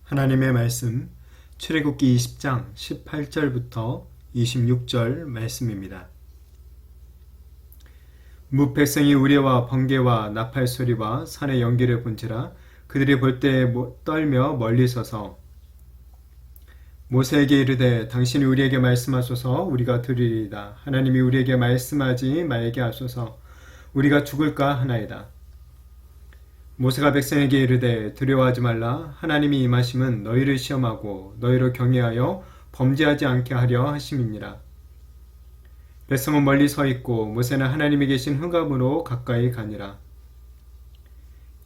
하나님의 말씀 출애굽기 20장 18절부터 26절 말씀입니다. 뭇 백성이 우레와 번개와 나팔 소리와 산의 연기를 본지라 그들이 볼 때 떨며 멀리 서서 모세에게 이르되 당신이 우리에게 말씀하소서 우리가 들으리이다. 하나님이 우리에게 말씀하지 말게 하소서 우리가 죽을까 하나이다. 모세가 백성에게 이르되 두려워하지 말라. 하나님이 임하심은 너희를 시험하고 너희를 경외하여 범죄하지 않게 하려 하심이니라. 백성은 멀리 서 있고 모세는 하나님이 계신 흑암으로 가까이 가니라.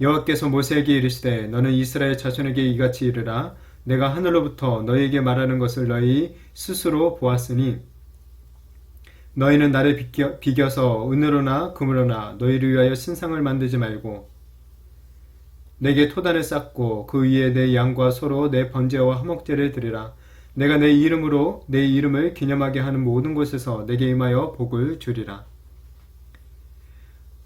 여호와께서 모세에게 이르시되 너는 이스라엘 자손에게 이같이 이르라. 내가 하늘로부터 너희에게 말하는 것을 너희 스스로 보았으니 너희는 나를 비겨서 은으로나 금으로나 너희를 위하여 신상을 만들지 말고 내게 토단을 쌓고 그 위에 내 양과 소로 내 번제와 화목제를 드리라. 내가 내 이름으로 내 이름을 기념하게 하는 모든 곳에서 내게 임하여 복을 주리라.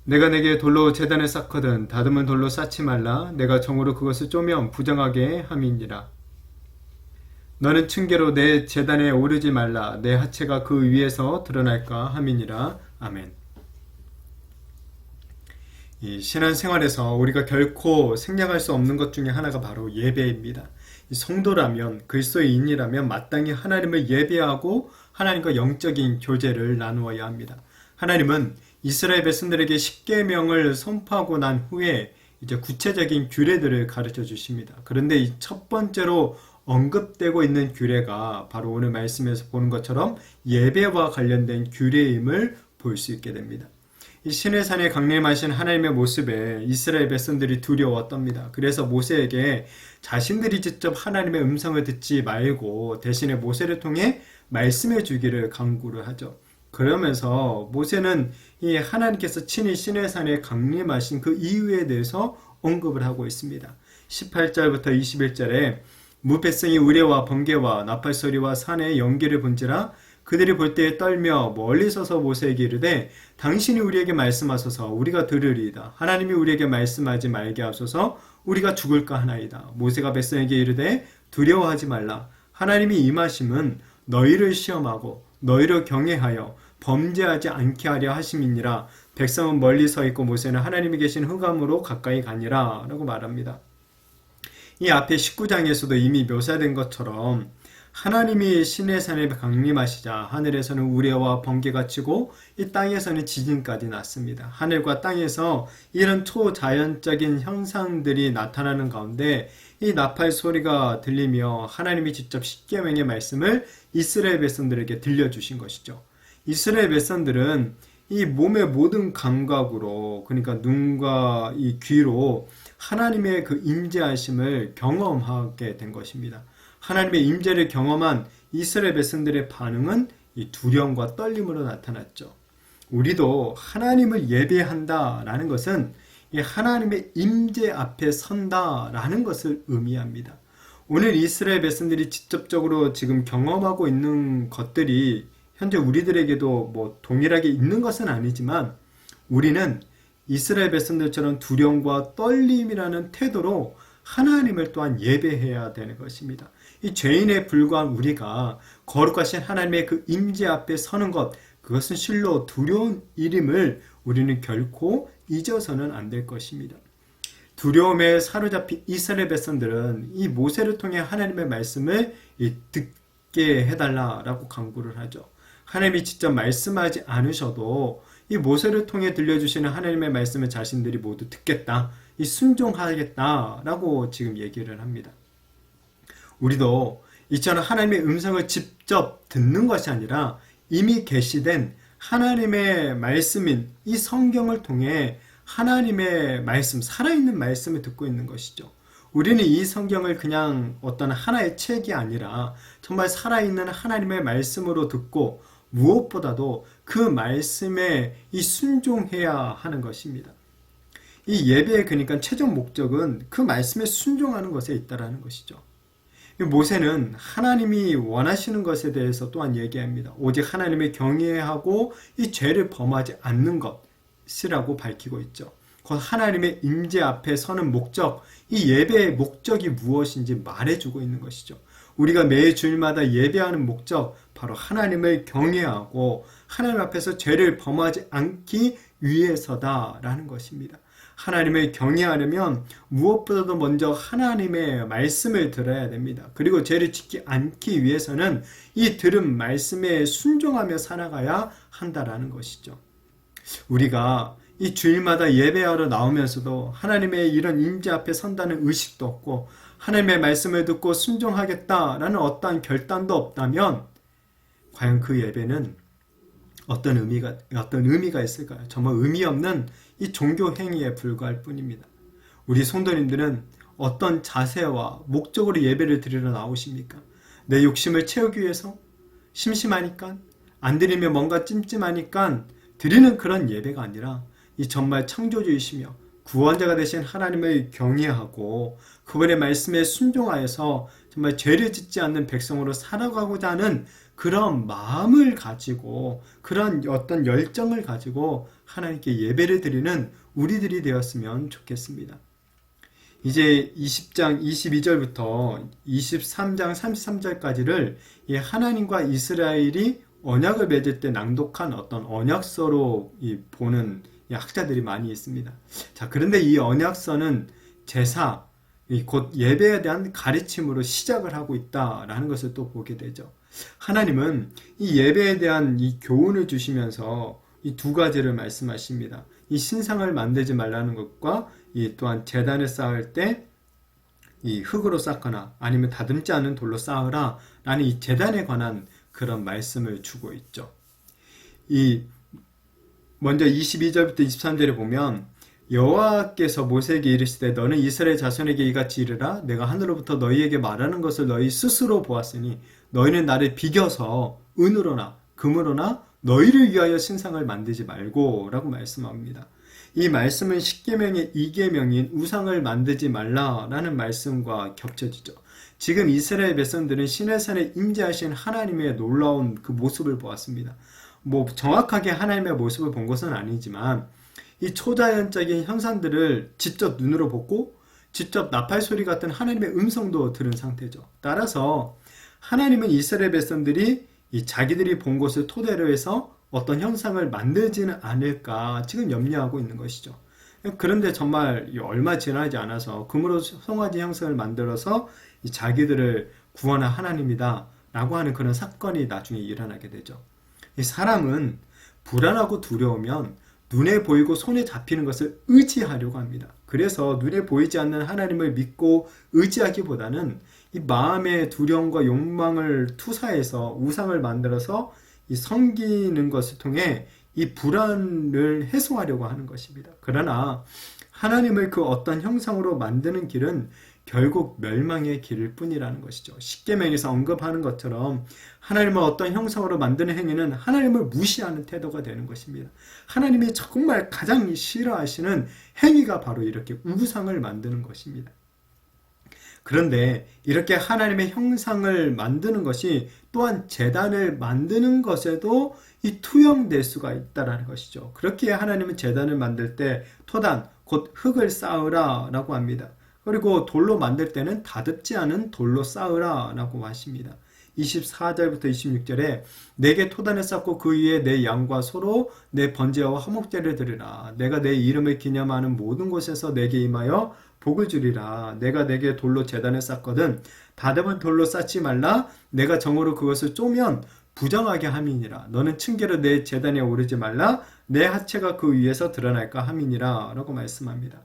내가 내게 돌로 제단을 쌓거든 다듬은 돌로 쌓지 말라. 내가 정으로 그것을 쪼면 부정하게 함이니라. 너는 층계로 내 제단에 오르지 말라. 내 하체가 그 위에서 드러날까 함이니라. 아멘. 이 신앙생활에서 우리가 결코 생략할 수 없는 것 중에 하나가 바로 예배입니다. 성도라면 그리스도인이라면 마땅히 하나님을 예배하고 하나님과 영적인 교제를 나누어야 합니다. 하나님은 이스라엘 백성들에게 십계명을 선포하고 난 후에 이제 구체적인 규례들을 가르쳐 주십니다. 그런데 이 첫 번째로 언급되고 있는 규례가 바로 오늘 말씀에서 보는 것처럼 예배와 관련된 규례임을 볼 수 있게 됩니다. 이 시내산에 강림하신 하나님의 모습에 이스라엘 백성들이 두려웠답니다. 그래서 모세에게 자신들이 직접 하나님의 음성을 듣지 말고 대신에 모세를 통해 말씀해 주기를 간구를 하죠. 그러면서 모세는 이 하나님께서 친히 시내산에 강림하신 그 이유에 대해서 언급을 하고 있습니다. 18절부터 21절에 뭇 백성이 우레와 번개와 나팔 소리와 산의 연기를 본지라 그들이 볼 때에 떨며 멀리 서서 모세에게 이르되 당신이 우리에게 말씀하소서 우리가 들으리이다. 하나님이 우리에게 말씀하지 말게 하소서 우리가 죽을까 하나이다. 모세가 백성에게 이르되 두려워하지 말라. 하나님이 임하심은 너희를 시험하고 너희를 경외하여 범죄하지 않게 하려 하심이니라. 백성은 멀리 서 있고 모세는 하나님이 계신 흑암으로 가까이 가니라 라고 말합니다. 이 앞에 19장에서도 이미 묘사된 것처럼 하나님이 시내산에 강림하시자 하늘에서는 우레와 번개가 치고 이 땅에서는 지진까지 났습니다. 하늘과 땅에서 이런 초자연적인 현상들이 나타나는 가운데 이 나팔 소리가 들리며 하나님이 직접 십계명의 말씀을 이스라엘 백성들에게 들려주신 것이죠. 이스라엘 백성들은 이 몸의 모든 감각으로 그러니까 눈과 이 귀로 하나님의 그 임재하심을 경험하게 된 것입니다. 하나님의 임재를 경험한 이스라엘 백성들의 반응은 이 두려움과 떨림으로 나타났죠. 우리도 하나님을 예배한다라는 것은 이 하나님의 임재 앞에 선다라는 것을 의미합니다. 오늘 이스라엘 백성들이 직접적으로 지금 경험하고 있는 것들이 현재 우리들에게도 뭐 동일하게 있는 것은 아니지만 우리는 이스라엘 백성들처럼 두려움과 떨림이라는 태도로 하나님을 또한 예배해야 되는 것입니다. 이 죄인에 불과한 우리가 거룩하신 하나님의 그 임재 앞에 서는 것, 그것은 실로 두려운 일임을 우리는 결코 잊어서는 안 될 것입니다. 두려움에 사로잡힌 이스라엘 백성들은 이 모세를 통해 하나님의 말씀을 듣게 해달라라고 간구를 하죠. 하나님이 직접 말씀하지 않으셔도 이 모세를 통해 들려주시는 하나님의 말씀을 자신들이 모두 듣겠다, 이 순종하겠다라고 지금 얘기를 합니다. 우리도 이처럼 하나님의 음성을 직접 듣는 것이 아니라 이미 계시된 하나님의 말씀인 이 성경을 통해 하나님의 말씀, 살아있는 말씀을 듣고 있는 것이죠. 우리는 이 성경을 그냥 어떤 하나의 책이 아니라 정말 살아있는 하나님의 말씀으로 듣고 무엇보다도 그 말씀에 이 순종해야 하는 것입니다. 이 예배의 그러니까 최종 목적은 그 말씀에 순종하는 것에 있다라는 것이죠. 모세는 하나님이 원하시는 것에 대해서 또한 얘기합니다. 오직 하나님을 경외하고 이 죄를 범하지 않는 것이라고 밝히고 있죠. 곧 하나님의 임재 앞에 서는 목적, 이 예배의 목적이 무엇인지 말해주고 있는 것이죠. 우리가 매 주일마다 예배하는 목적, 바로 하나님을 경외하고 하나님 앞에서 죄를 범하지 않기 위해서다라는 것입니다. 하나님을 경외하려면 무엇보다도 먼저 하나님의 말씀을 들어야 됩니다. 그리고 죄를 짓지 않기 위해서는 이 들은 말씀에 순종하며 살아가야 한다라는 것이죠. 우리가 이 주일마다 예배하러 나오면서도 하나님의 이런 임재 앞에 선다는 의식도 없고 하나님의 말씀을 듣고 순종하겠다라는 어떠한 결단도 없다면 과연 그 예배는 어떤 의미가 있을까요? 정말 의미 없는 이 종교 행위에 불과할 뿐입니다. 우리 성도님들은 어떤 자세와 목적으로 예배를 드리러 나오십니까? 내 욕심을 채우기 위해서? 심심하니까? 안 드리면 뭔가 찜찜하니까 드리는 그런 예배가 아니라 이 정말 창조주이시며 구원자가 되신 하나님을 경외하고 그분의 말씀에 순종하여서 정말 죄를 짓지 않는 백성으로 살아가고자 하는 그런 마음을 가지고 그런 어떤 열정을 가지고 하나님께 예배를 드리는 우리들이 되었으면 좋겠습니다. 이제 20장 22절부터 23장 33절까지를 하나님과 이스라엘이 언약을 맺을 때 낭독한 어떤 언약서로 보는 학자들이 많이 있습니다. 자, 그런데 이 언약서는 제사, 곧 예배에 대한 가르침으로 시작을 하고 있다라는 것을 또 보게 되죠. 하나님은 이 예배에 대한 이 교훈을 주시면서 이 두 가지를 말씀하십니다. 이 신상을 만들지 말라는 것과 이 또한 제단을 쌓을 때 이 흙으로 쌓거나 아니면 다듬지 않은 돌로 쌓으라 라는 이 제단에 관한 그런 말씀을 주고 있죠. 먼저 22절부터 23절에 보면 여호와께서 모세에게 이르시되 너는 이스라엘 자손에게 이같이 이르라 내가 하늘로부터 너희에게 말하는 것을 너희 스스로 보았으니 너희는 나를 비겨서 은으로나 금으로나 너희를 위하여 신상을 만들지 말고 라고 말씀합니다. 이 말씀은 10계명의 2계명인 우상을 만들지 말라라는 말씀과 겹쳐지죠. 지금 이스라엘 백성들은 시내산에 임재하신 하나님의 놀라운 그 모습을 보았습니다. 정확하게 하나님의 모습을 본 것은 아니지만 이 초자연적인 현상들을 직접 눈으로 보고 직접 나팔 소리 같은 하나님의 음성도 들은 상태죠. 따라서 하나님은 이스라엘 백성들이 이 자기들이 본 것을 토대로 해서 어떤 형상을 만들지는 않을까 지금 염려하고 있는 것이죠. 그런데 정말 얼마 지나지 않아서 금으로 송아지 형상을 만들어서 자기들을 구원한 하나님이다 라고 하는 그런 사건이 나중에 일어나게 되죠. 이 사람은 불안하고 두려우면 눈에 보이고 손에 잡히는 것을 의지하려고 합니다. 그래서 눈에 보이지 않는 하나님을 믿고 의지하기보다는 이 마음의 두려움과 욕망을 투사해서 우상을 만들어서 이 섬기는 것을 통해 이 불안을 해소하려고 하는 것입니다. 그러나 하나님을 그 어떤 형상으로 만드는 길은 결국 멸망의 길일 뿐이라는 것이죠. 십계명에서 언급하는 것처럼 하나님을 어떤 형상으로 만드는 행위는 하나님을 무시하는 태도가 되는 것입니다. 하나님이 정말 가장 싫어하시는 행위가 바로 이렇게 우상을 만드는 것입니다. 그런데 이렇게 하나님의 형상을 만드는 것이 또한 제단을 만드는 것에도 이 투영될 수가 있다는 것이죠. 그렇게 하나님은 제단을 만들 때 토단, 곧 흙을 쌓으라 라고 합니다. 그리고 돌로 만들 때는 다듬지 않은 돌로 쌓으라 라고 하십니다. 24절부터 26절에 내게 토단을 쌓고 그 위에 내 양과 소로 내 번제와 화목제를 드리라. 내가 내 이름을 기념하는 모든 곳에서 내게 임하여 복을 주리라. 내가 내게 돌로 제단을 쌓거든 다듬은 돌로 쌓지 말라. 내가 정으로 그것을 쪼면 부정하게 함이니라. 너는 층계로 내 제단에 오르지 말라. 내 하체가 그 위에서 드러날까 함이니라 라고 말씀합니다.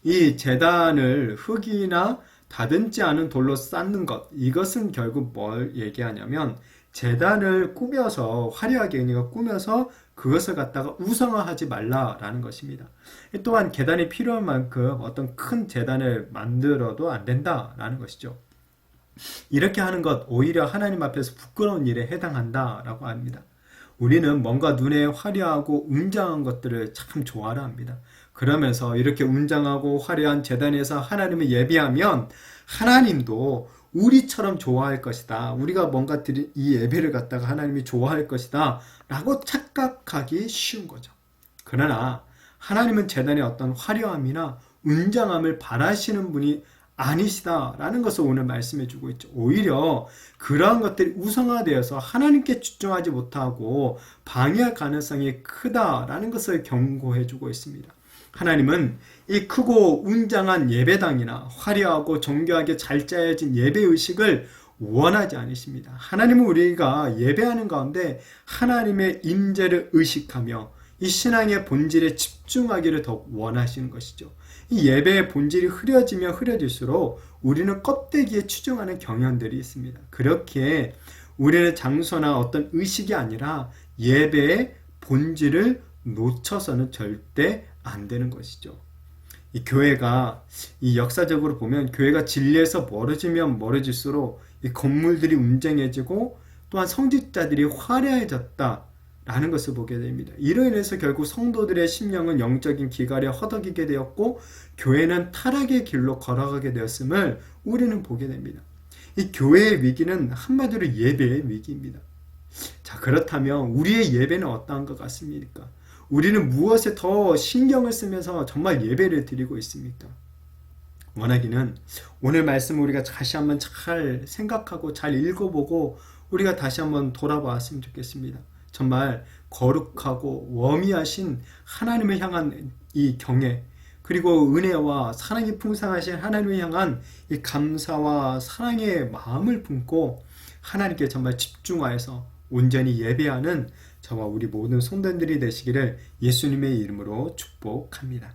이 제단을 흙이나 다듬지 않은 돌로 쌓는 것, 이것은 결국 뭘 얘기하냐면 제단을 꾸며서 화려하게 그러니까 꾸며서 그것을 갖다가 우상화하지 말라라는 것입니다. 또한 계단이 필요한 만큼 어떤 큰 제단을 만들어도 안 된다라는 것이죠. 이렇게 하는 것 오히려 하나님 앞에서 부끄러운 일에 해당한다라고 합니다. 우리는 뭔가 눈에 화려하고 웅장한 것들을 참 좋아라 합니다. 그러면서 이렇게 웅장하고 화려한 제단에서 하나님을 예배하면 하나님도 우리처럼 좋아할 것이다. 우리가 뭔가 드린 이 예배를 갖다가 하나님이 좋아할 것이다 라고 착각하기 쉬운 거죠. 그러나 하나님은 재단의 어떤 화려함이나 웅장함을 바라시는 분이 아니시다라는 것을 오늘 말씀해 주고 있죠. 오히려 그러한 것들이 우상화되어서 하나님께 집중하지 못하고 방해할 가능성이 크다라는 것을 경고해 주고 있습니다. 하나님은 이 크고 웅장한 예배당이나 화려하고 정교하게 잘 짜여진 예배의식을 원하지 않으십니다. 하나님은 우리가 예배하는 가운데 하나님의 임재를 의식하며 이 신앙의 본질에 집중하기를 더 원하시는 것이죠. 이 예배의 본질이 흐려지면 흐려질수록 우리는 껍데기에 추종하는 경향들이 있습니다. 그렇게 우리는 장소나 어떤 의식이 아니라 예배의 본질을 놓쳐서는 절대 안 되는 것이죠. 이 교회가 이 역사적으로 보면 교회가 진리에서 멀어지면 멀어질수록 이 건물들이 웅장해지고 또한 성직자들이 화려해졌다라는 것을 보게 됩니다. 이로 인해서 결국 성도들의 심령은 영적인 기갈에 허덕이게 되었고 교회는 타락의 길로 걸어가게 되었음을 우리는 보게 됩니다. 이 교회의 위기는 한마디로 예배의 위기입니다. 자, 그렇다면 우리의 예배는 어떠한 것 같습니까? 우리는 무엇에 더 신경을 쓰면서 정말 예배를 드리고 있습니까? 원하기는 오늘 말씀 우리가 다시 한번 잘 생각하고 잘 읽어보고 우리가 다시 한번 돌아봤으면 좋겠습니다. 정말 거룩하고 워미하신 하나님을 향한 이 경외, 그리고 은혜와 사랑이 풍성하신 하나님을 향한 이 감사와 사랑의 마음을 품고 하나님께 정말 집중하여서 온전히 예배하는 저와 우리 모든 성도들이 되시기를 예수님의 이름으로 축복합니다.